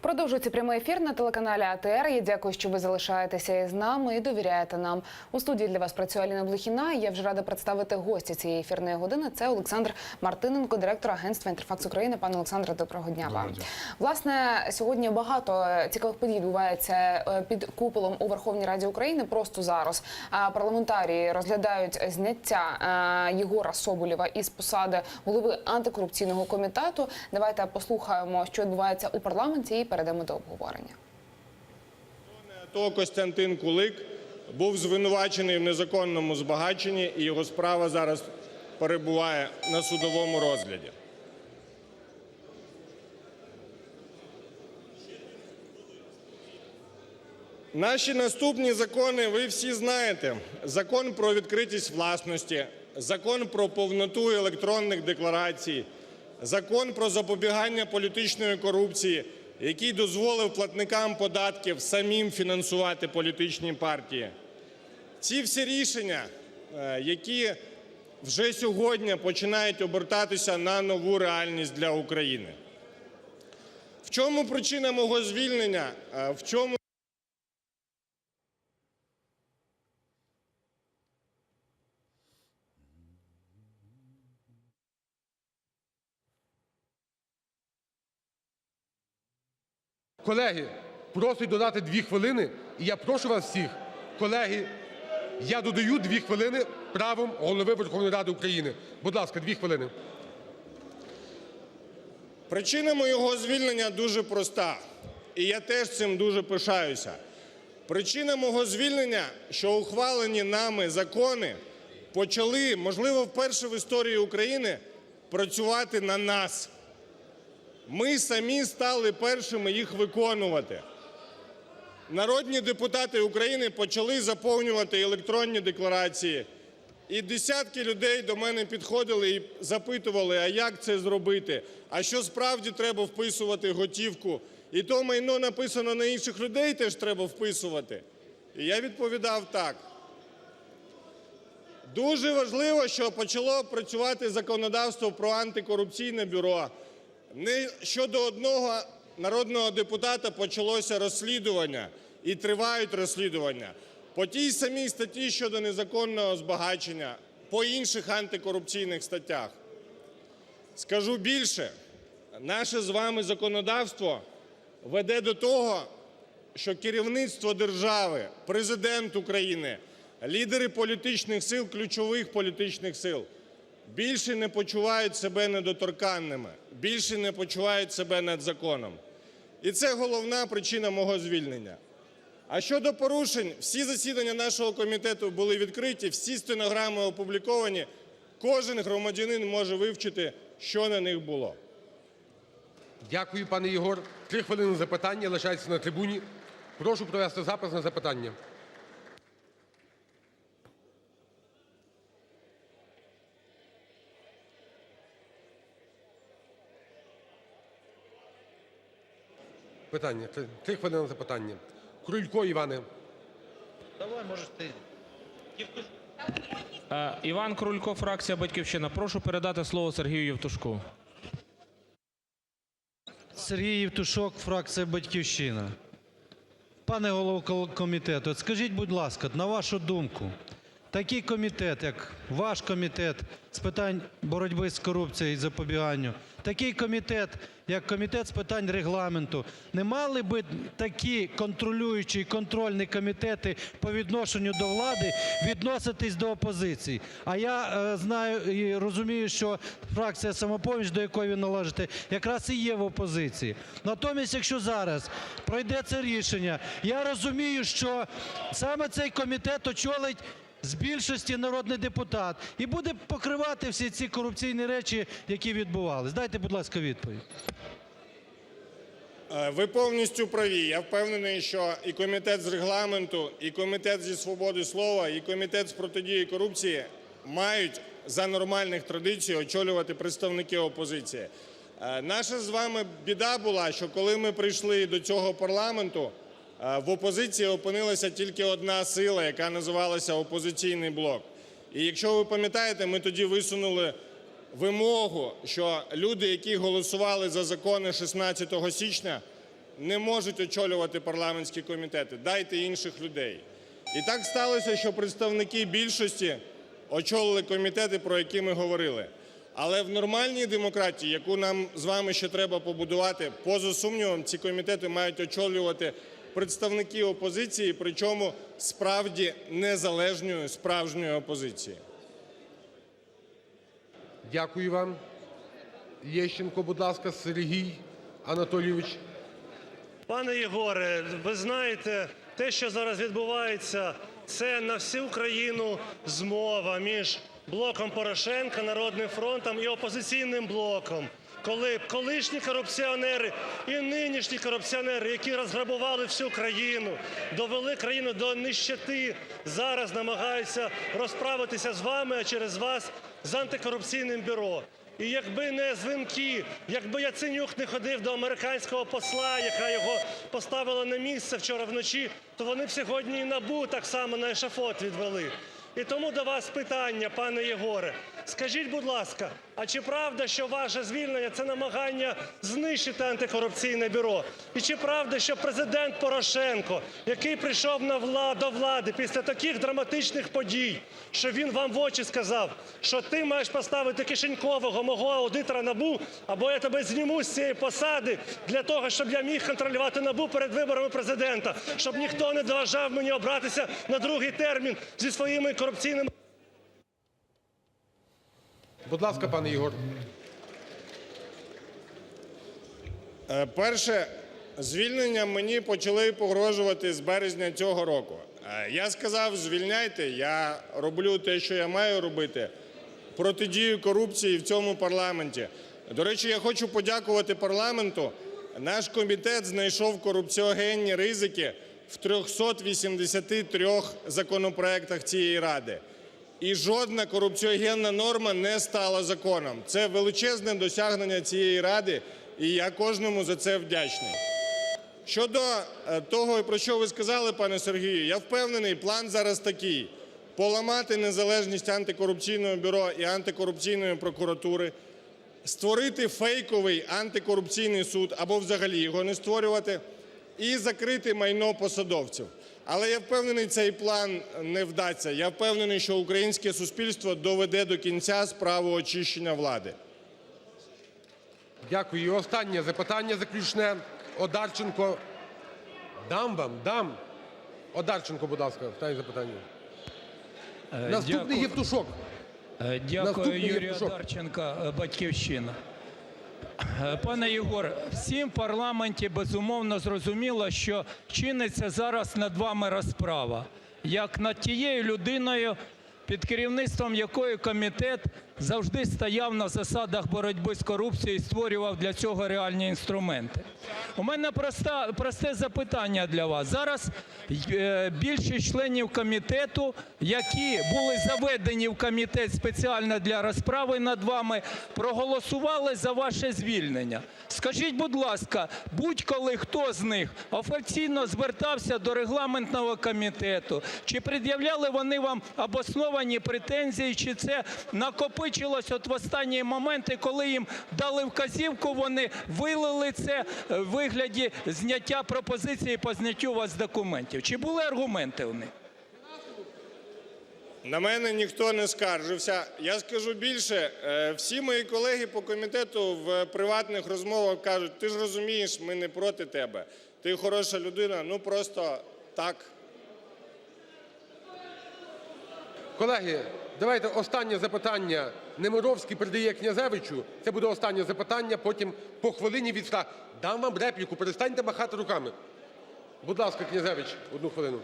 Продовжується прямий ефір на телеканалі АТР. Я дякую, що ви залишаєтеся із нами і довіряєте нам. У студії для вас працює Аліна Блохіна. Я вже рада представити гостя цієї ефірної години. Це Олександр Мартиненко, директор агентства «Інтерфакс України». Пане Олександре, доброго дня вам. Власне, сьогодні багато цікавих подій відбувається під куполом у Верховній Раді України. Просто зараз парламентарії розглядають зняття Єгора Соболєва із посади голови антикорупційного комітету. Давайте послухаємо, що відбувається у парламенті, і перейдемо до обговорення. АТО Костянтин Кулик був звинувачений в незаконному збагаченні, і його справа зараз перебуває на судовому розгляді. Наші наступні закони ви всі знаєте. Закон про відкритість власності, закон про повноту електронних декларацій, закон про запобігання політичної корупції, який дозволив платникам податків самим фінансувати політичні партії. Ці всі рішення, які вже сьогодні починають обертатися на нову реальність для України. В чому причина мого звільнення? В чому Колеги, просять додати 2 хвилини, і я прошу вас всіх, колеги, я додаю 2 хвилини правом Голови Верховної Ради України. Будь ласка, 2 хвилини. Причина мого звільнення дуже проста, і я теж цим дуже пишаюся. Причина мого звільнення, що ухвалені нами закони почали, можливо, вперше в історії України працювати на нас. Ми самі стали першими їх виконувати. Народні депутати України почали заповнювати електронні декларації. І десятки людей до мене підходили і запитували, а як це зробити, а що справді треба вписувати готівку, і то майно написано на інших людей теж треба вписувати. І я відповідав так. Дуже важливо, що почало працювати законодавство про антикорупційне бюро. Не щодо одного народного депутата почалося розслідування і тривають розслідування. По тій самій статті щодо незаконного збагачення, по інших антикорупційних статтях. Скажу більше, наше з вами законодавство веде до того, що керівництво держави, Президент України, лідери політичних сил, ключових політичних сил більше не почувають себе недоторканними, більше не почувають себе над законом. І це головна причина мого звільнення. А щодо порушень, всі засідання нашого комітету були відкриті, всі стенограми опубліковані, кожен громадянин може вивчити, що на них було. Дякую, пане Єгор. 3 хвилини запитання лишаються на трибуні. Прошу провести запис на запитання. Питання. 3 хвилини на запитання. Крулько Іване. Давай, можеш ти. Іван Крулько, фракція «Батьківщина». Прошу передати слово Сергію Євтушку. Сергій Євтушок, фракція «Батьківщина». Пане голово комітету, скажіть, будь ласка, на вашу думку, такий комітет, як ваш комітет з питань боротьби з корупцією і запобіганню, такий комітет, як комітет з питань Регламенту, не мали би такі контролюючі і контрольні комітети по відношенню до влади відноситись до опозиції? А я знаю і розумію, що фракція "Самопоміч", до якої ви належите, якраз і є в опозиції. Натомість, якщо зараз пройде це рішення, я розумію, що саме цей комітет очолить з більшості народний депутат і буде покривати всі ці корупційні речі, які відбувались. Дайте, будь ласка, відповідь. Ви повністю праві. Я впевнений, що і Комітет з Регламенту, і Комітет зі свободи слова, і Комітет з протидії корупції мають за нормальних традицій очолювати представники опозиції. Наша з вами біда була, що коли ми прийшли до цього парламенту, в опозиції опинилася тільки одна сила, яка називалася "Опозиційний блок". І якщо ви пам'ятаєте, ми тоді висунули вимогу, що люди, які голосували за закони 16 січня, не можуть очолювати парламентські комітети, дайте інших людей. І так сталося, що представники більшості очолили комітети, про які ми говорили. Але в нормальній демократії, яку нам з вами ще треба побудувати, поза сумнівом, ці комітети мають очолювати представники опозиції, причому справді незалежної, справжньої опозиції. Дякую вам. Лещенко, будь ласка, Сергій Анатолійович. Пане Єгоре, ви знаєте, те, що зараз відбувається, це на всю країну змова між блоком Порошенка, Народним фронтом і опозиційним блоком. Коли колишні корупціонери і нинішні корупціонери, які розграбували всю країну, довели країну до нищети, зараз намагаються розправитися з вами, а через вас з антикорупційним бюро. І якби не дзвінки, якби Яценюк не ходив до американського посла, яка його поставила на місце вчора вночі, то вони б сьогодні і НАБУ так само на ешафот відвели. І тому до вас питання, пане Єгоре. Скажіть, будь ласка, а чи правда, що ваше звільнення – це намагання знищити антикорупційне бюро? І чи правда, що президент Порошенко, який прийшов до влади після таких драматичних подій, що він вам в очі сказав, що ти маєш поставити Кишенькового, мого аудитора НАБУ, або я тебе зніму з цієї посади для того, щоб я міг контролювати НАБУ перед виборами президента, щоб ніхто не заважав мені обратися на другий термін зі своїми корупційними... Будь ласка, пане Єгор. Перше, звільненням мені почали погрожувати з березня цього року. Я сказав, звільняйте, я роблю те, що я маю робити, протидію корупції в цьому парламенті. До речі, я хочу подякувати парламенту. Наш комітет знайшов корупціогенні ризики в 383 законопроектах цієї Ради. І жодна корупціогенна норма не стала законом. Це величезне досягнення цієї Ради, і я кожному за це вдячний. Щодо того, про що ви сказали, пане Сергію, я впевнений, план зараз такий: поламати незалежність антикорупційного бюро і антикорупційної прокуратури, створити фейковий антикорупційний суд або взагалі його не створювати і закрити майно посадовців. Але я впевнений, цей план не вдасться. Я впевнений, що українське суспільство доведе до кінця справу очищення влади. Дякую. І останнє запитання заключне. Одарченко. Дам вам, дам. Одарченко, будь ласка, останнє запитання. Наступний Євтушок. Дякую, Юрій Одарченко, "Батьківщина". Пане Єгор, всім в парламенті, безумовно, зрозуміло, що чиниться зараз над вами розправа, як над тією людиною, під керівництвом якої комітет завжди стояв на засадах боротьби з корупцією і створював для цього реальні інструменти. У мене просте запитання для вас. Зараз більшість членів комітету, які були заведені в комітет спеціально для розправи над вами, проголосували за ваше звільнення. Скажіть, будь ласка, будь-коли хто з них офіційно звертався до регламентного комітету, чи пред'являли вони вам обосновані претензії, чи це накопичилось от в останні моменти, коли їм дали вказівку, вони вилили це в вигляді зняття пропозиції по зняттю у вас документів? Чи були аргументи у них? На мене ніхто не скаржився. Я скажу більше, всі мої колеги по комітету в приватних розмовах кажуть: ти ж розумієш, ми не проти тебе, ти хороша людина, ну просто так. Колеги, давайте останнє запитання Немировський передає Князевичу. Це буде останнє запитання, потім по хвилині від фракцій. Дам вам репліку, перестаньте махати руками. Будь ласка, Князевич, 1 хвилину.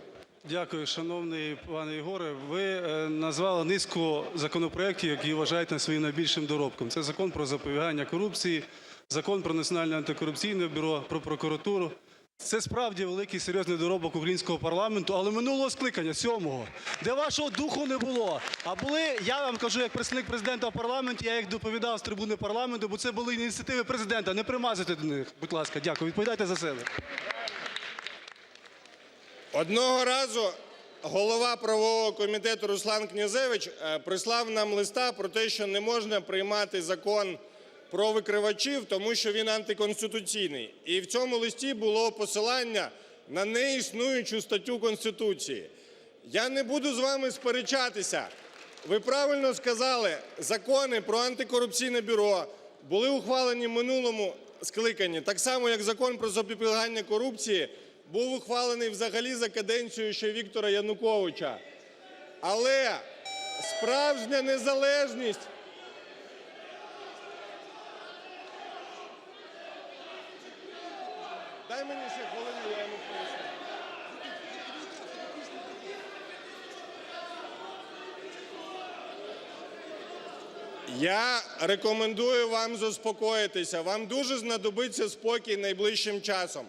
Дякую, шановний пане Єгоре. Ви назвали низку законопроєктів, які вважаєте своїм найбільшим доробком. Це Закон про запобігання корупції, Закон про Національне антикорупційне бюро, про прокуратуру. Це справді великий серйозний доробок українського парламенту, але минулого скликання, 7-го, де вашого духу не було. А були, я вам кажу, як представник президента в парламенті, я їх доповідав з трибуни парламенту, бо це були ініціативи президента. Не примазуйте до них, будь ласка. Дякую. Відповідайте за себе. Одного разу голова правового комітету Руслан Князевич прислав нам листа про те, що не можна приймати закон про викривачів, тому що він антиконституційний. І в цьому листі було посилання на неіснуючу статтю Конституції. Я не буду з вами сперечатися. Ви правильно сказали, закони про антикорупційне бюро були ухвалені в минулому скликанні, так само, як Закон про запобігання корупції був ухвалений взагалі за каденцією ще Віктора Януковича. Але справжня незалежність… Дай мені ще хвилину, я йому поясню. Я рекомендую вам заспокоїтися. Вам дуже знадобиться спокій найближчим часом.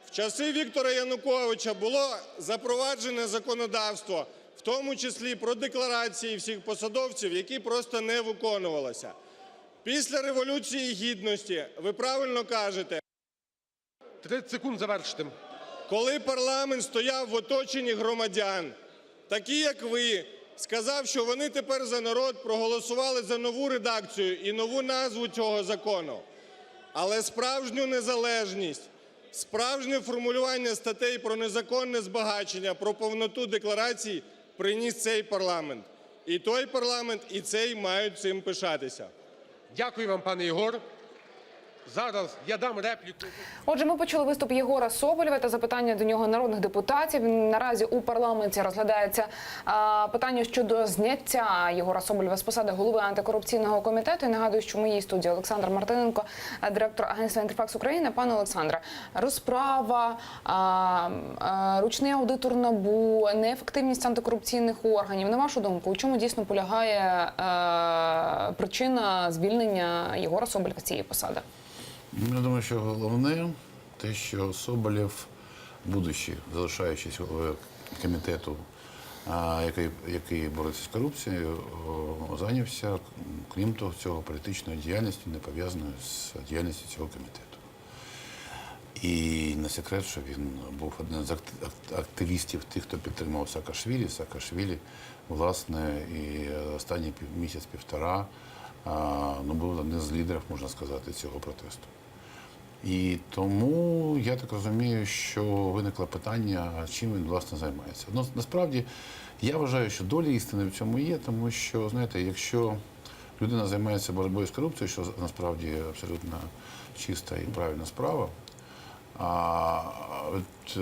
В часи Віктора Януковича було запроваджене законодавство, в тому числі про декларації всіх посадовців, які просто не виконувалися. Після Революції Гідності, ви правильно кажете, 30 секунд, завершити. коли парламент стояв в оточенні громадян, такі як ви, сказав, що вони тепер за народ проголосували за нову редакцію і нову назву цього закону. Але справжню незалежність, справжнє формулювання статей про незаконне збагачення, про повноту декларацій приніс цей парламент. І той парламент, і цей мають цим пишатися. Дякую вам, пане Єгор. Зараз я дам репліку. Отже, ми почули виступ Єгора Соболєва та запитання до нього народних депутатів. Наразі у парламенті розглядається питання щодо зняття Єгора Соболєва з посади голови антикорупційного комітету. І нагадую, що в моїй студії Олександр Мартиненко, директор агентства «Інтерфакс України». Пане Олександре, розправа, ручний аудитор НАБУ, неефективність антикорупційних органів. На вашу думку, у чому дійсно полягає причина звільнення Єгора Соболєва з цієї посади? Я думаю, що головне те, що Соболєв, будучи, залишаючись головою комітету, який бореться з корупцією, зайнявся, крім того, цього політичною діяльністю, не пов'язаною з діяльністю цього комітету. І не секрет, що він був одним з активістів тих, хто підтримав Саакашвілі. Саакашвілі, власне, і останній місяць-півтора був одним з лідерів, можна сказати, цього протесту. І тому я так розумію, що виникло питання, чим він, власне, займається. Ну, насправді, я вважаю, що доля істини в цьому є, тому що, знаєте, якщо людина займається боротьбою з корупцією, що насправді абсолютно чиста і правильна справа,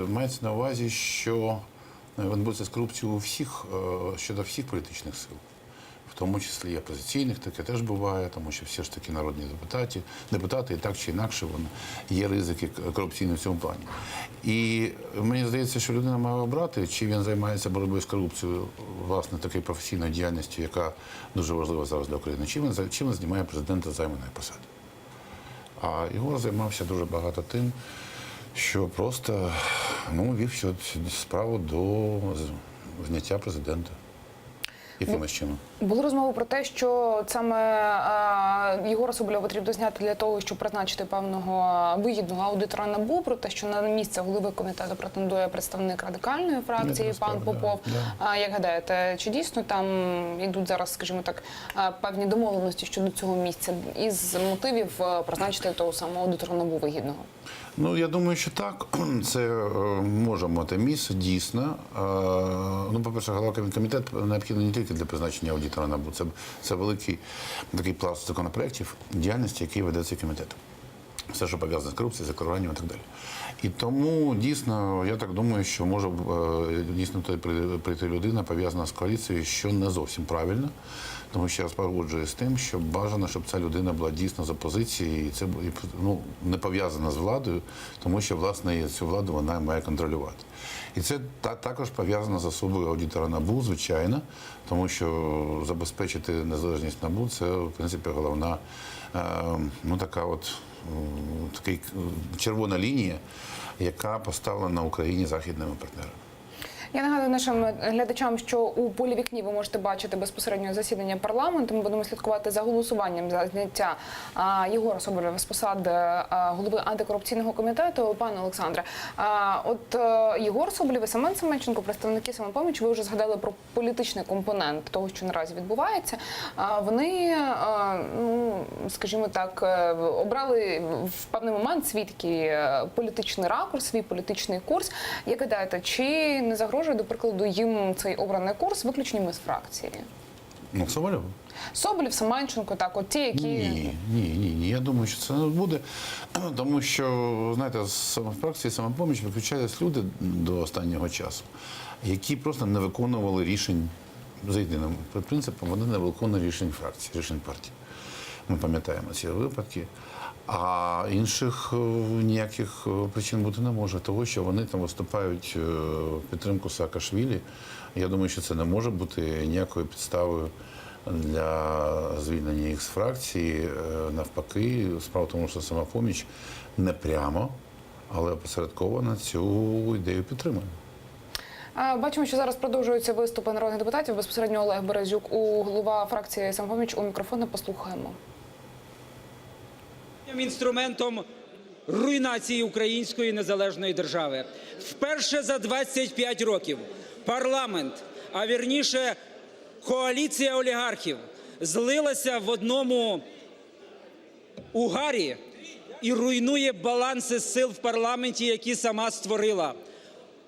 мається на увазі, що він бореться з корупцією щодо всіх політичних сил. В тому числі і опозиційних, таке теж буває, тому що всі ж таки народні депутати, і так чи інакше є ризики корупційні в цьому плані. І мені здається, що людина має обрати, чи він займається боротьбою з корупцією, власне, такою професійною діяльністю, яка дуже важлива зараз для України, чи він знімає президента з займаної посади. А Єгор займався дуже багато тим, що просто вів цю справу до зняття президента. Якимось чином? Були розмови про те, що саме Єгора Соболєва потрібно зняти для того, щоб призначити певного вигідного аудитора НАБУ, про те, що на місце голови комітету претендує представник радикальної фракції, пан Попов. Як гадаєте, чи дійсно там йдуть зараз, скажімо так, певні домовленості щодо цього місця із мотивів призначити того самого аудитора НАБУ вигідного? Ну, я думаю, що так. Це може мати місце, дійсно. По-перше, голова комітету необхідно не тільки для призначення аудитора НАБУ. Це великий такий пласт законопроєктів, діяльності, який ведеться комітетом. Все, що пов'язане з корупцією, закриванням і так далі. І тому, дійсно, я так думаю, що може дійсно прийти людина, пов'язана з коаліцією, що не зовсім правильно. Тому що я погоджуюсь з тим, що бажано, щоб ця людина була дійсно з опозиції, і це не пов'язана з владою, тому що, власне, цю владу вона має контролювати. І це також пов'язано з особою аудитора НАБУ, звичайно, тому що забезпечити незалежність НАБУ – це, в принципі, головна, така червона лінія, яка поставлена на Україні західними партнерами. Я нагадую нашим глядачам, що у полі вікні ви можете бачити безпосередньо засідання парламенту. Ми будемо слідкувати за голосуванням за зняття Єгора Соболєва з посади голови антикорупційного комітету. Пане Олександре, от Єгор Соболєв і Семен Семенченко, представники «Самопомочі», ви вже згадали про політичний компонент того, що наразі відбувається. Вони, ну, скажімо так, обрали в певний момент свій такий політичний ракурс, свій політичний курс. Як гадаєте, чи не загрожує, до прикладу, їм цей обраний курс виключенням із фракції? Ну, Соболєв? Соболєв, Семенченко, так, от ті, які... Ні. Я думаю, що це не буде. Тому що, знаєте, з фракції «Самопоміч» виключались люди до останнього часу, які просто не виконували рішень за єдиним принципом, вони не виконували рішень фракції, рішень партії. Ми пам'ятаємо ці випадки. А інших ніяких причин бути не може. Того, що вони там виступають в підтримку Саакашвілі, я думаю, що це не може бути ніякою підставою для звільнення їх з фракції. Навпаки, справа в тому, що «Самопоміч» не прямо, але опосередковано цю ідею підтримує. Бачимо, що зараз продовжуються виступи народних депутатів. Безпосередньо Олег Березюк, голова фракції «Самопоміч», у мікрофон. Послухаємо. Інструментом руйнації української незалежної держави. Вперше за 25 років парламент, а вірніше коаліція олігархів, злилася в одному угарі і руйнує баланси сил в парламенті, які сама створила.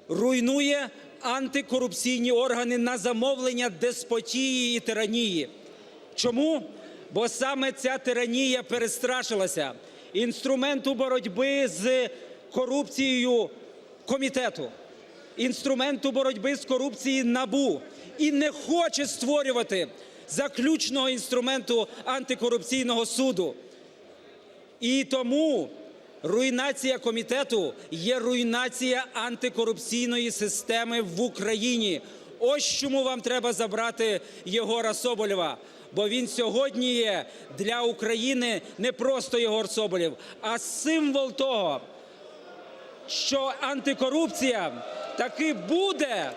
Руйнує антикорупційні органи на замовлення деспотії і тиранії. Чому? Бо саме ця тиранія перестрашилася інструменту боротьби з корупцією комітету, інструменту боротьби з корупцією НАБУ і не хоче створювати заключного інструменту антикорупційного суду. І тому руйнація комітету є руйнація антикорупційної системи в Україні. Ось чому вам треба забрати Єгора Соболєва. Бо він сьогодні є для України не просто Єгор Соболєв, а символ того, що антикорупція таки буде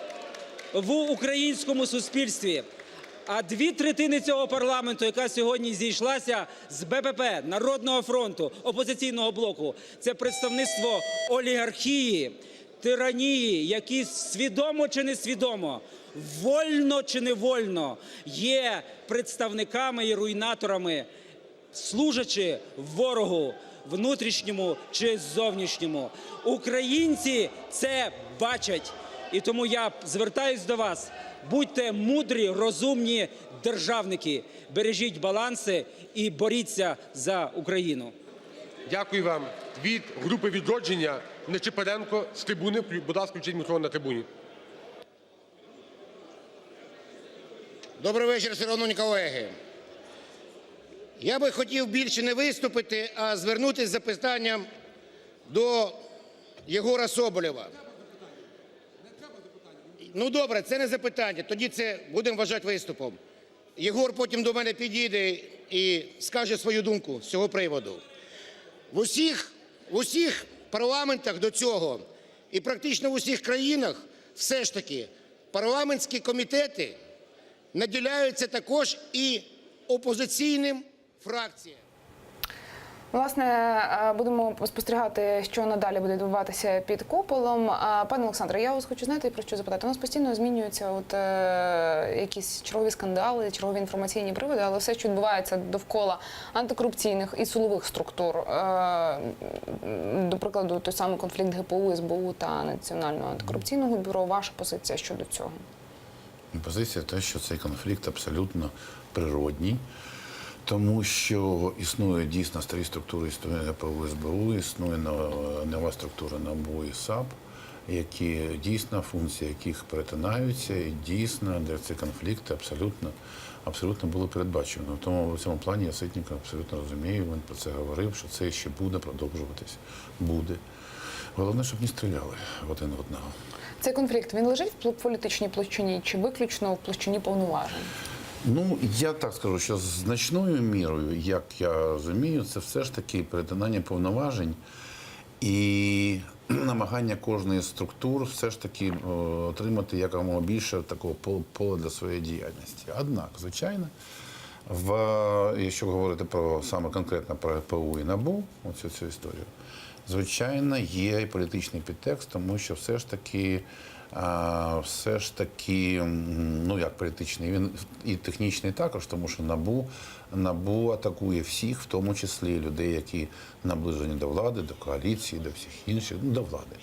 в українському суспільстві. А 2/3 цього парламенту, яка сьогодні зійшлася з БПП, Народного фронту, опозиційного блоку, це представництво олігархії, тиранії, які свідомо чи несвідомо, вольно чи невольно є представниками і руйнаторами, служачи ворогу внутрішньому чи зовнішньому. Українці це бачать. І тому я звертаюсь до вас. Будьте мудрі, розумні державники. Бережіть баланси і боріться за Україну. Дякую вам. Від групи «Відродження» Нечипоренко з трибуни. Будь ласка, включіть мікрофон на трибуні. Добрий вечір, шановні колеги. Я би хотів більше не виступити, а звернутися з запитанням до Єгора Соболєва. Ну добре, це не запитання, тоді це будемо вважати виступом. Єгор потім до мене підійде і скаже свою думку з цього приводу. В усіх парламентах до цього і практично в усіх країнах все ж таки парламентські комітети наділяються також і опозиційним фракціям. Власне, будемо спостерігати, що надалі буде відбуватися під куполом. Пане Олександре, я вас хочу, знаєте, про що запитати. У нас постійно змінюються якісь чергові скандали, чергові інформаційні приводи, але все, що відбувається довкола антикорупційних і силових структур, до прикладу, той самий конфлікт ГПУ, СБУ та Національного антикорупційного бюро. Ваша позиція щодо цього? Позиція те, що цей конфлікт абсолютно природній. Тому що існує дійсно старі структури, існує ГПУ, СБУ, існує нова структура НАБУ і САП, які дійсно, функції яких перетинаються, і дійсно, де ці конфлікти абсолютно були передбачені. Тому в цьому плані я Ситника абсолютно розумію, він про це говорив, що це ще буде продовжуватись. Буде. Головне, щоб не стріляли один в одного. Цей конфлікт, він лежить в політичній площині чи виключно в площині повноважень? Ну, я так скажу, що значною мірою, як я розумію, це все ж таки перетинання повноважень і намагання кожної з структур все ж таки отримати якомога більше такого поля для своєї діяльності. Однак, звичайно, якщо говорити про саме конкретно про ГПУ і НАБУ, оцю цю історію, звичайно, є і політичний підтекст, тому що все ж таки, ну як політичний, він і технічний також, тому що НАБУ атакує всіх, в тому числі людей, які наближені до влади, до коаліції, до всіх інших, ну, до влади.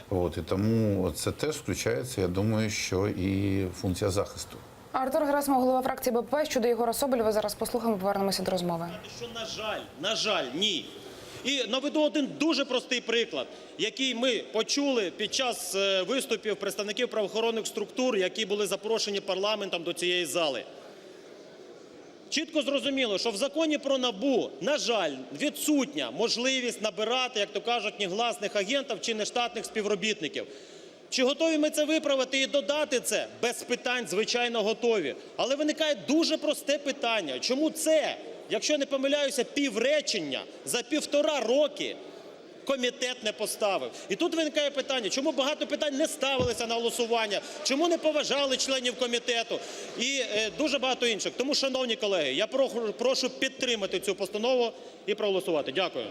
От, і тому це теж включається, я думаю, що і функція захисту. Артур Герасимов, голова фракції БПП, щодо Єгора Соболєва. Зараз послухаємо, повернемося до розмови. Що, на жаль, ні. І наведу один дуже простий приклад, який ми почули під час виступів представників правоохоронних структур, які були запрошені парламентом до цієї зали. Чітко зрозуміло, що в Законі про НАБУ, на жаль, відсутня можливість набирати, як то кажуть, негласних агентів чи нештатних співробітників. Чи готові ми це виправити і додати це? Без питань, звичайно, готові. Але виникає дуже просте питання. Чому це, якщо не помиляюся, півречення за 1,5 роки комітет не поставив? І тут виникає питання, чому багато питань не ставилися на голосування, чому не поважали членів комітету і дуже багато інших. Тому, шановні колеги, я прошу підтримати цю постанову і проголосувати. Дякую.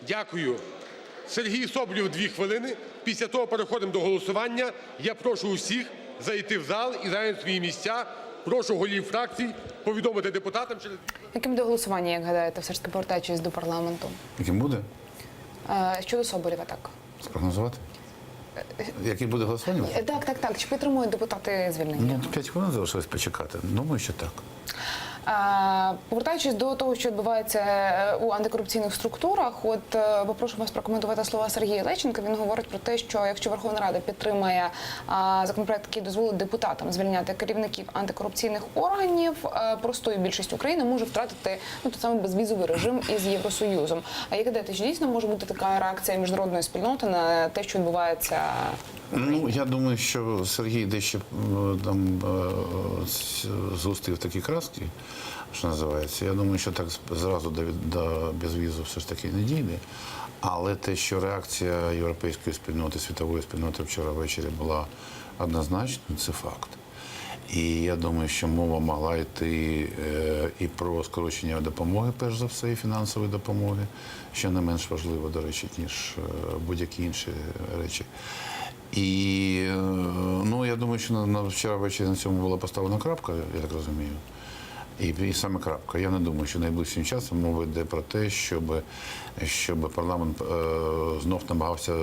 Дякую. Сергій Соболєв, 2 хвилини. Після того переходимо до голосування. Я прошу усіх зайти в зал і зайняти свої місця. Прошу голів фракцій повідомити депутатам через... Яким буде голосування, як гадаєте, все ж таки повертаючись до парламенту? Яким буде? Щодо Соболєва, так. Спрогнозувати? Який буде голосування? Так. Чи підтримують депутати звільнення? Ну, 5 хвилин залишилось почекати. Думаю, що так. Повертаючись до того, що відбувається у антикорупційних структурах, от попрошу вас прокоментувати слова Сергія Лещенка. Він говорить про те, що якщо Верховна Рада підтримає законопроект, який дозволить депутатам звільняти керівників антикорупційних органів, простою більшістю України може втратити той самий безвізовий режим із Євросоюзом. А як гадаєте, чи дійсно може бути така реакція міжнародної спільноти на те, що відбувається? Ну, я думаю, що Сергій дещо там згустив такі краски, що називається. Я думаю, що так зразу до безвізу все ж таки не дійде. Але те, що реакція європейської спільноти, світової спільноти вчора ввечері була однозначною, це факт. І я думаю, що мова могла йти і про скорочення допомоги, перш за все, і фінансової допомоги, що не менш важливо, до речі, ніж будь-які інші речі. І ну, я думаю, що вчора ввечері на цьому була поставлена крапка, я так розумію. І саме крапка. Я не думаю, що найближчим часом мова йде про те, щоб парламент знов намагався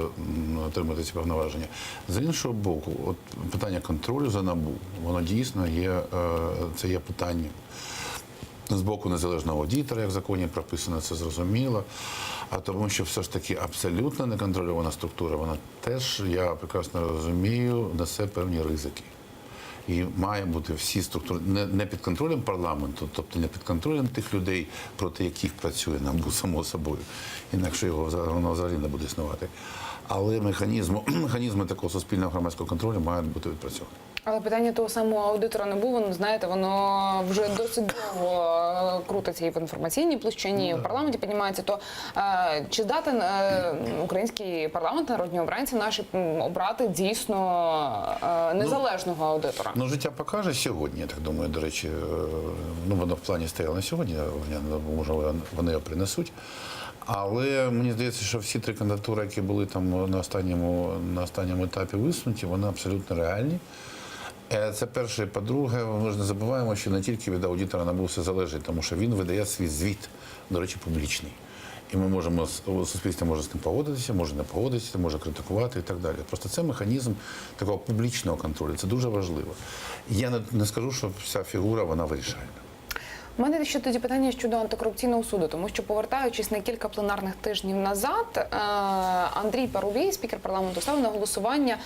отримати ці повноваження. З іншого боку, от питання контролю за НАБУ, воно дійсно є, це є питання. З боку незалежного аудитора, як в законі прописано, це зрозуміло. А тому, що все ж таки абсолютно неконтрольована структура, вона теж, я прекрасно розумію, несе певні ризики. І має бути всі структури не під контролем парламенту, тобто не під контролем тих людей, проти яких працює НАБУ, само собою. Інакше воно взагалі не буде існувати. Але механізми такого суспільного громадського контролю мають бути відпрацьовані. Але питання того самого аудитора НАБУ, воно, знаєте, воно вже досить довго крутиться і в інформаційній площині, і в парламенті піднімається. То чи здатен український парламент, народні обранці наші, обрати дійсно незалежного аудитора? Ну, життя покаже сьогодні, я так думаю, до речі, ну, воно в плані стояло на сьогодні, може, вони його принесуть. Але мені здається, що всі 3 кандидатури, які були там на останньому етапі висунуті, вони абсолютно реальні. Це перше. По-друге, ми ж не забуваємо, що не тільки від аудитора НАБУ все залежить, тому що він видає свій звіт, до речі, публічний. І ми можемо, суспільство може з ним погодитися, може не погодитися, може критикувати і так далі. Просто це механізм такого публічного контролю, це дуже важливо. Я не скажу, що вся фігура, вона вирішальна. У мене ще тоді питання щодо антикорупційного суду, тому що, повертаючись на кілька пленарних тижнів назад, Андрій Парубій, спікер парламенту, ставив на голосування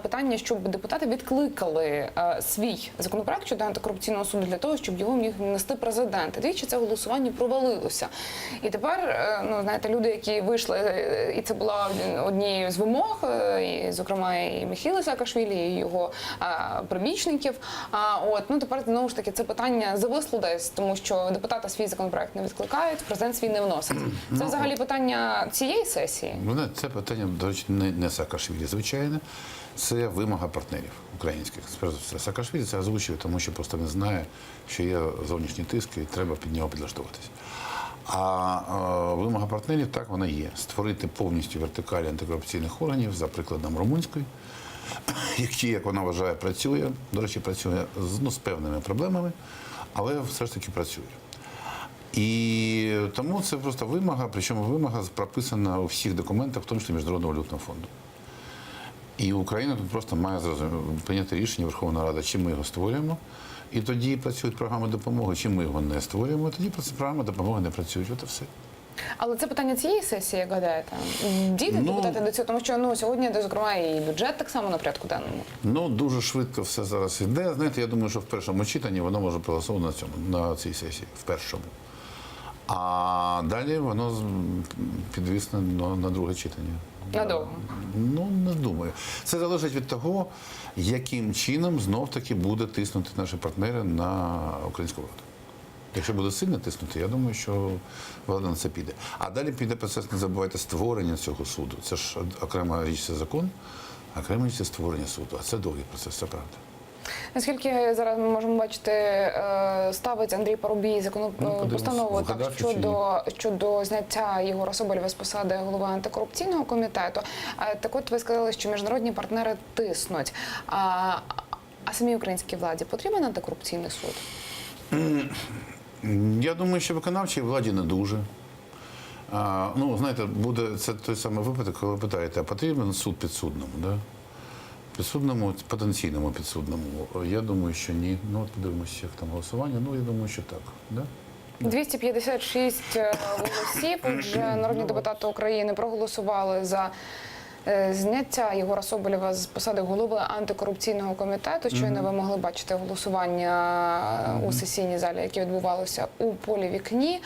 питання, щоб депутати відкликали свій законопроект щодо антикорупційного суду для того, щоб його міг внести президент. Двічі це голосування провалилося. І тепер, ну, знаєте, люди, які вийшли, і це була однією з вимог, і, зокрема, і Міхеїла Саакашвілі, і його прибічників. Ну, тепер, знову ж таки, це питання зависло десь, тому тому що депутати свій законопроект не відкликають, президент свій не вносить. Це взагалі питання цієї сесії? Це питання, до речі, не Саакашвілі, звичайно. Це вимога партнерів українських. Спершу все. Саакашвілі це озвучує, тому що просто не знає, що є зовнішній тиск і треба під нього підлаштуватися. А вимога партнерів, так, вона є. Створити повністю вертикаль антикорупційних органів за прикладом румунської, які, як вона вважає, працює. До речі, працює з певними проблемами, але все ж таки працює. І тому це просто вимога, причому вимога прописана у всіх документах, в тому числі Міжнародного валютного фонду. І Україна тут просто має прийняти рішення, Верховна Рада, чи ми його створюємо, і тоді працюють програми допомоги, чи ми його не створюємо, і тоді програми допомоги не працюють. От і все. Але це питання цієї сесії, як гадаєте? Дійдуть депутати до цього? Тому що сьогодні, зокрема, і бюджет так само на порядку денному. Дуже швидко все зараз йде. Знаєте, я думаю, що в першому читанні воно може проголосовано на цій сесії, в першому. А далі воно підвісне на друге читання. Надовго? Не думаю. Це залежить від того, яким чином знов-таки буде тиснути наші партнери на українську владу. Якщо буде сильно тиснути, я думаю, що влада на це піде. А далі піде процес, не забувайте, створення цього суду. Це ж окрема річ, це закон, а окрема річ це створення суду. А це довгий процес, це правда. Наскільки зараз ми можемо бачити, ставить Андрій Парубій постанову щодо зняття Єгора Соболєва з посади голови антикорупційного комітету. Так от ви сказали, що міжнародні партнери тиснуть. А самій українській владі потрібен антикорупційний суд? Я думаю, що виконавчій владі не дуже. Знаєте, буде це той самий випадок, коли ви питаєте, а потрібен суд підсудному, да? Підсудному, потенційному підсудному. Я думаю, що ні. Подивимося, як там голосування. Я думаю, що так. Да? 256 голосів. Отже, народні депутати України проголосували за зняття Єгора Соболєва з посади голови антикорупційного комітету. Щойно ви могли бачити голосування у сесійній залі, яке відбувалося у полі вікні.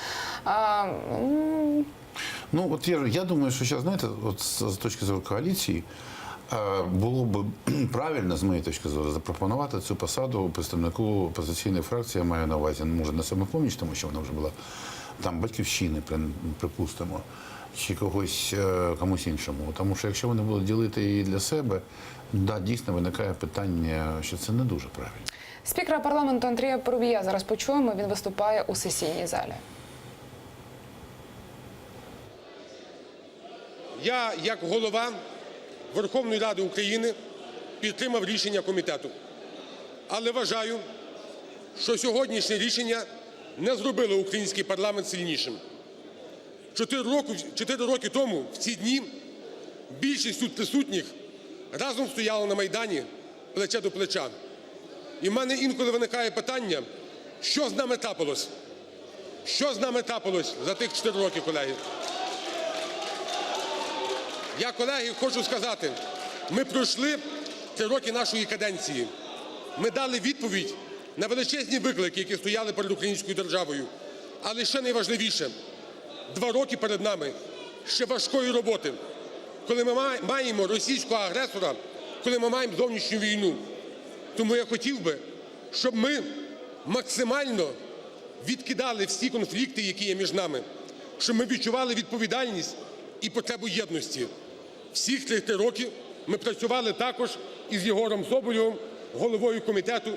Я думаю, що зараз, знаєте, з точки зору коаліції, було б правильно, з моєї точки зору, запропонувати цю посаду представнику опозиційної фракції, я маю на увазі, може, не «Самопоміч», тому що вона вже була там «Батьківщини», припустимо, чи комусь іншому. Тому що якщо вони будуть ділити її для себе, дійсно виникає питання, що це не дуже правильно. Спікера парламенту Андрія Парубія зараз почуємо, він виступає у сесійній залі. Я, як голова Верховної Ради України, підтримав рішення комітету. Але вважаю, що сьогоднішнє рішення не зробило український парламент сильнішим. 4 роки тому, в ці дні, більшість тут присутніх разом стояли на Майдані плече до плеча. І в мене інколи виникає питання, що з нами трапилось? Що з нами трапилось за тих 4 роки, колеги? Я, колеги, хочу сказати, ми пройшли 3 роки нашої каденції. Ми дали відповідь на величезні виклики, які стояли перед українською державою. Але ще найважливіше, 2 роки перед нами ще важкої роботи, коли ми маємо російського агресора, коли ми маємо зовнішню війну. Тому я хотів би, щоб ми максимально відкидали всі конфлікти, які є між нами, щоб ми відчували відповідальність і потребу єдності. Всіх 3 роки ми працювали також із Єгором Соболєвим, головою комітету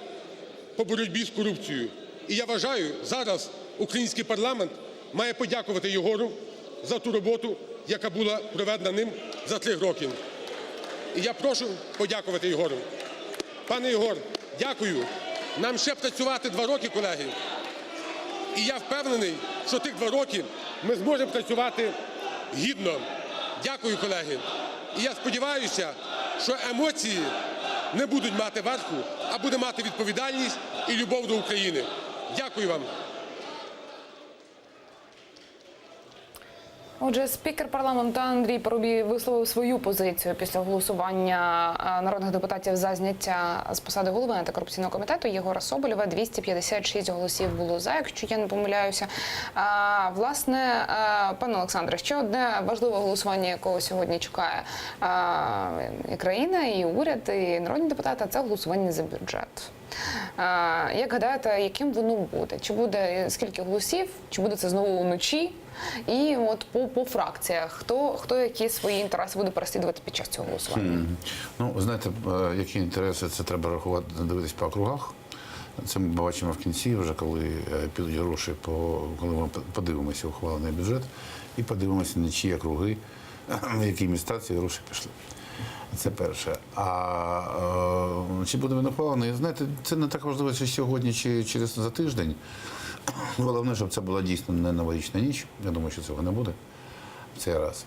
по боротьбі з корупцією. І я вважаю, зараз український парламент має подякувати Єгору за ту роботу, яка була проведена ним за 3 роки. І я прошу подякувати Єгору. Пане Єгор, дякую. Нам ще працювати 2 роки, колеги. І я впевнений, що тих 2 роки ми зможемо працювати гідно. Дякую, колеги. І я сподіваюся, що емоції не будуть мати верху, а буде мати відповідальність і любов до України. Дякую вам. Отже, спікер парламенту Андрій Парубій висловив свою позицію після голосування народних депутатів за зняття з посади голови антикорупційного комітету Єгора Соболєва. 256 голосів було за, якщо я не помиляюся. Власне, пане Олександре, ще одне важливе голосування, якого сьогодні чекає і країна, і уряд, і народні депутати – це голосування за бюджет. Як гадаєте, яким воно буде? Чи буде скільки голосів? Чи буде це знову вночі? І от по фракціях, хто які свої інтереси буде переслідувати під час цього голосування? Ну, ви знаєте, які інтереси, це треба рахувати, дивитись по округах. Це ми побачимо в кінці, вже коли підуть гроші, коли ми подивимося ухвалений бюджет і подивимося, на чиї округи, в які міста ці гроші пішли. Це перше. А чи буде він ухвалений? Знаєте, це не так важливо, чи сьогодні, чи за тиждень. Головне, щоб це була дійсно не новорічна ніч. Я думаю, що цього не буде в цей раз.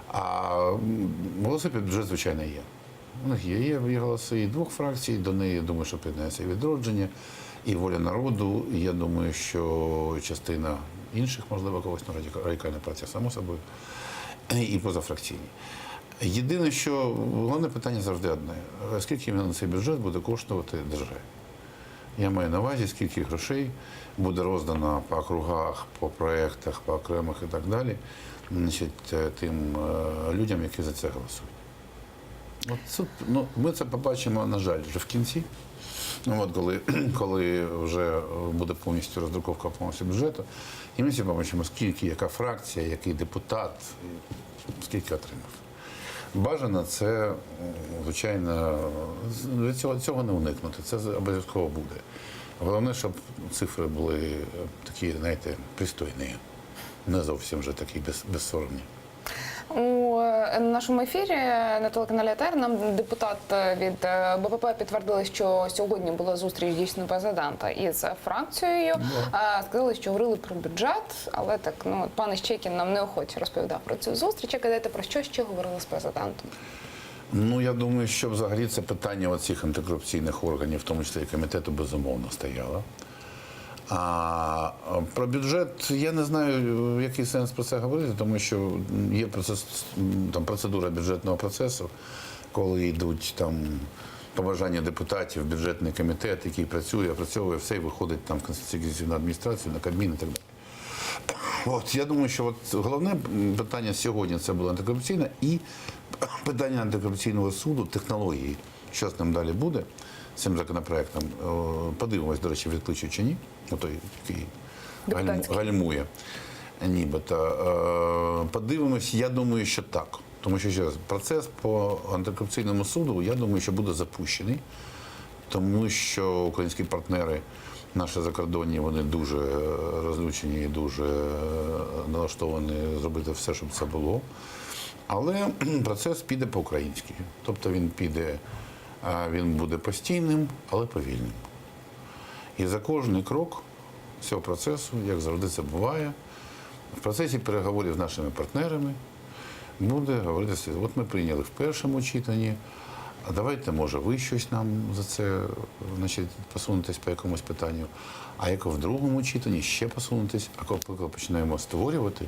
А голоси під бюджет, звичайно, є. У них є голоси і двох фракцій, до неї, я думаю, що піднесе і «Відродження», і «Воля народу». І я думаю, що частина інших, можливо, когось, радикальна партія, само собою, і позафракційні. Єдине, що головне питання завжди одне. Скільки іменно цей бюджет буде коштувати державі? Я маю на увазі, скільки грошей буде роздано по округах, по проєктах, по окремих і так далі, значить, тим людям, які за це голосують. От, ну, ми це побачимо, на жаль, вже в кінці. Ну, от коли вже буде повністю роздруковка повністю бюджету, і ми всі побачимо, скільки, яка фракція, який депутат, скільки отримав. Бажано це, звичайно, від цього не уникнути, це обов'язково буде. Головне, щоб цифри були такі, знаєте, пристойні, не зовсім вже такі безсоромні. У нашому ефірі на телеканалі АТР нам депутат від БПП підтвердили, що сьогодні була зустріч дійсно президента із фракцією. Сказали, що говорили про бюджет, але так, ну, пан Іщейкін нам неохоче розповідав про цю зустріч. Як гадаєте, про що ще говорили з президентом? Ну, я думаю, що взагалі це питання оцих антикорупційних органів, в тому числі і комітету, безумовно стояло. А про бюджет я не знаю, який сенс про це говорити, тому що є процедура бюджетного процесу, коли йдуть там побажання депутатів, бюджетний комітет, який працює, опрацьовує все і виходить там в Конституційну адміністрацію, на Кабмін і так далі. От, я думаю, що головне питання сьогодні це було антикорупційне і питання антикорупційного суду, технології, що з ним далі буде. Цим законопроектом. Подивимось, до речі, відкличуть чи ні, той, який гальмує нібито. Подивимось, я думаю, що так. Тому що, ще раз, процес по антикорупційному суду, я думаю, що буде запущений, тому що українські партнери, наші закордонні, вони дуже розлючені і дуже налаштовані зробити все, щоб це було. Але процес піде по-українськи. Тобто він буде постійним, але повільним. І за кожний крок цього процесу, як завжди це буває, в процесі переговорів з нашими партнерами буде говоритися, от ми прийняли в першому читанні, а давайте, може, ви щось нам за це, значить, посунетесь по якомусь питанню, а як в другому читанні ще посунетесь, а коли починаємо створювати,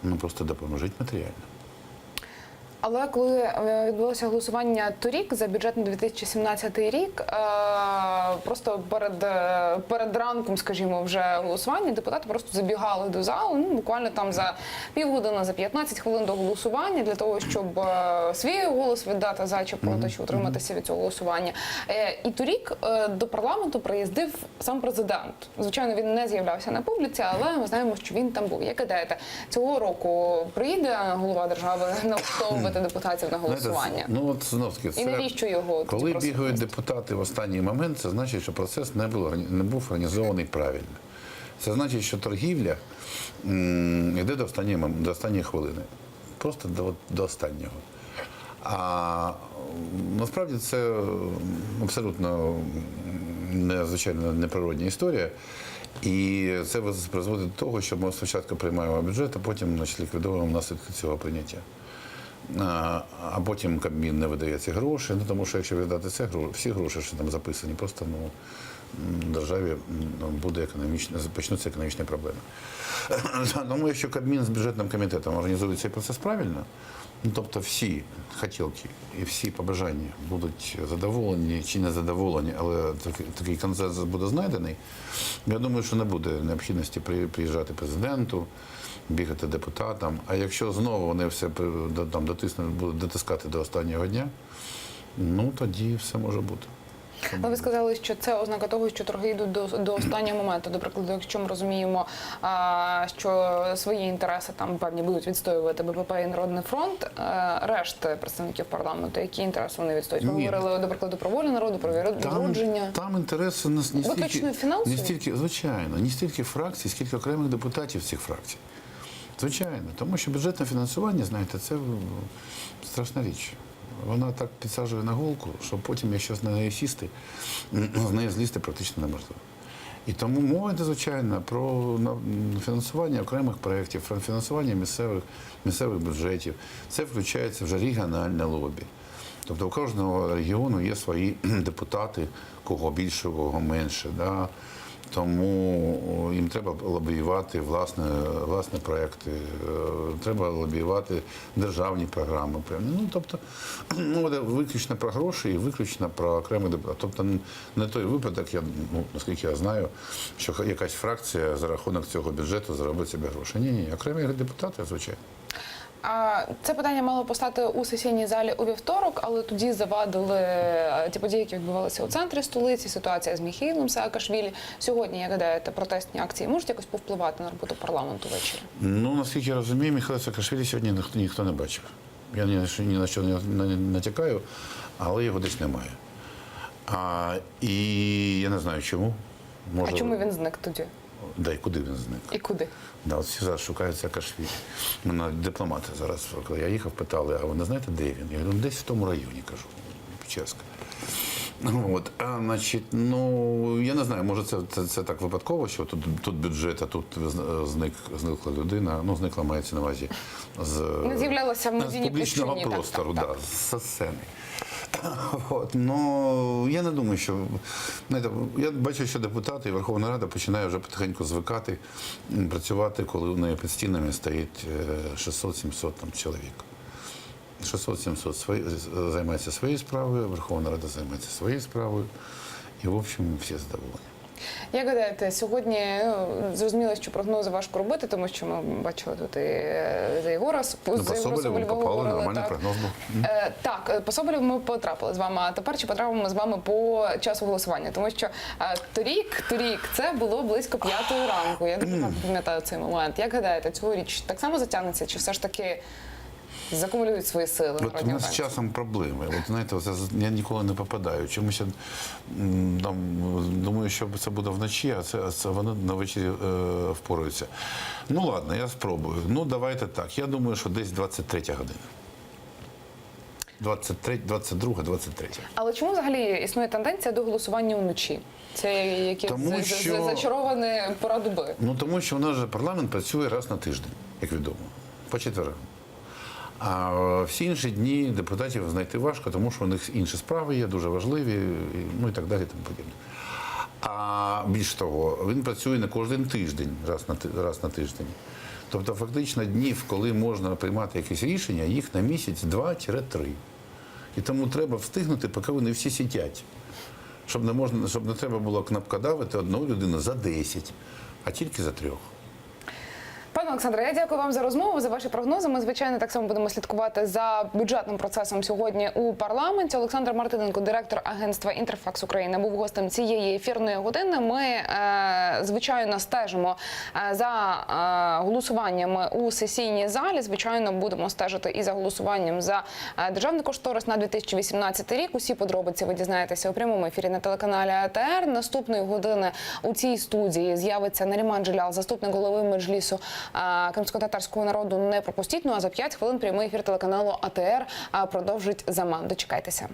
ну просто допоможіть матеріально. Але коли відбулося голосування торік за бюджет на 2017 рік, просто перед ранком, скажімо, вже голосування, депутати просто забігали до залу, ну, буквально там за півгодини, за 15 хвилин до голосування, для того, щоб свій голос віддати за чи проти, чи утриматися від цього голосування. І торік до парламенту приїздив сам президент. Звичайно, він не з'являвся на публіці, але ми знаємо, що він там був. Як гадаєте, цього року приїде голова держави налаштовувати депутатів на голосування? Знаєте, ну от знов-таки, і навіщо його? Коли бігають депутати в останній момент, це значить, що процес не був організований правильно. Це значить, що торгівля йде до останньої хвилини. Просто до останнього. А насправді це абсолютно звичайно неприродна історія. І це призводить до того, що ми спочатку приймаємо бюджет, а потім ліквідовуємо наслідки цього прийняття. а потім Кабмін не видає ці гроші. Ну, тому що якщо віддати всі гроші, що там записані, просто державі буде почнуться економічні проблеми. Тому якщо Кабмін з бюджетним комітетом організує цей процес правильно, тобто всі хотілки і всі побажання будуть задоволені чи не задоволені, але такий консенсус буде знайдений, я думаю, що не буде необхідності приїжджати президенту, бігати депутатам. А якщо знову вони все там будуть дотискати до останнього дня, тоді все може бути. Але ви сказали, що це ознака того, що торги йдуть до останнього моменту. До прикладу, якщо ми розуміємо, що свої інтереси там певні будуть відстоювати БПП і Народний фронт, решта представників парламенту, які інтереси вони відстоюють? Ви говорили, до прикладу, про волю народу, про відродження. Там інтереси виключно фінансові? Звичайно, не стільки фракцій, скільки окремих депутатів цих фракцій. Звичайно, тому що бюджетне фінансування, знаєте, це страшна річ. Вона так підсаджує на голку, що потім, якщо з неї сісти, з неї злізти практично неможливо. І тому мова йде, звичайно, про фінансування окремих проєктів, фінансування місцевих бюджетів. Це включається вже регіональне лобі. Тобто у кожного регіону є свої депутати, кого більше, кого менше. Да? Тому їм треба лобіювати власні проекти, треба лобіювати державні програми. Тобто, мова виключно про гроші і виключно про окремих депутатів. Тобто, не той випадок, наскільки я знаю, що якась фракція за рахунок цього бюджету заробить собі гроші. Ні, окремі депутати, звичайно. Це питання мало постати у сесійній залі у вівторок, але тоді завадили ті події, які відбувалися у центрі столиці, ситуація з Міхеїлом Саакашвілі. Сьогодні, як гадаєте, протестні акції можуть якось повпливати на роботу парламенту ввечері? Наскільки я розумію, Міхеїла Саакашвілі сьогодні ніхто не бачив. Я ні на що не натякаю, але його десь немає. І я не знаю чому. А чому він зник тоді? Да, і куди він зник? І куди? Да, от всі зараз шукають Саакашвілі. Мене дипломати зараз, коли я їхав, питали, а ви не знаєте, де він? Я говорю, десь в тому районі, кажу, Печерська. Я не знаю, може це так випадково, що тут бюджет, а тут зникла людина, знається на увазі не з'являлася в з публічного простору, так. з сцени. Я не думаю, що... Я бачу, що депутати і Верховна Рада починає вже потихеньку звикати працювати, коли у неї під стінами стоїть 600-700 чоловік. 600-700 займаються своєю справою, Верховна Рада займається своєю справою, і, в общем, всі задоволені. Як гадаєте, сьогодні зрозуміло, що прогнози важко робити, тому що ми бачили тут і за Єгора Соболєва попали, нормальний прогноз був. Так, по Соболєву ми потрапили з вами, а тепер чи потрапимо з вами по часу голосування? Тому що торік це було близько 5-ї ранку, я дуже пам'ятаю цей момент. Як гадаєте, цьогоріч так само затягнеться, чи все ж таки закумулюють свої сили? У нас з часом проблеми. Знаєте, я ніколи не попадаю. Чомусь я думаю, що це буде вночі, а вони на вечері впораються. Ладно, я спробую. Давайте так. Я думаю, що десь 23 година. 22-23. Але чому взагалі існує тенденція до голосування вночі? Це якесь зачароване пора доби? Тому що у нас же парламент працює раз на тиждень, як відомо, по четвергам. А всі інші дні депутатів знайти важко, тому що у них інші справи є, дуже важливі, і так далі, тому подібне. А більш того, він працює не кожен тиждень, раз на тиждень. Тобто, фактично, днів, коли можна приймати якісь рішення, їх на місяць 2-3. І тому треба встигнути, поки вони всі сидять. Щоб не треба було кнопкодавити одну людину за 10, а тільки за 3. Пане Олександре, я дякую вам за розмову, за ваші прогнози. Ми, звичайно, так само будемо слідкувати за бюджетним процесом сьогодні у парламенті. Олександр Мартиненко, директор агентства «Інтерфакс України», був гостем цієї ефірної години. Ми, звичайно, стежимо за голосуваннями у сесійній залі. Звичайно, будемо стежити і за голосуванням за державний кошторис на 2018 рік. Усі подробиці ви дізнаєтеся у прямому ефірі на телеканалі АТР. Наступної години у цій студії з'явиться Наріман Джелял, заступник голови Меджлісу кримськотатарського народу. Не пропустіть. А за 5 хвилин прямий ефір телеканалу АТР продовжить Заман. Дочекайтеся.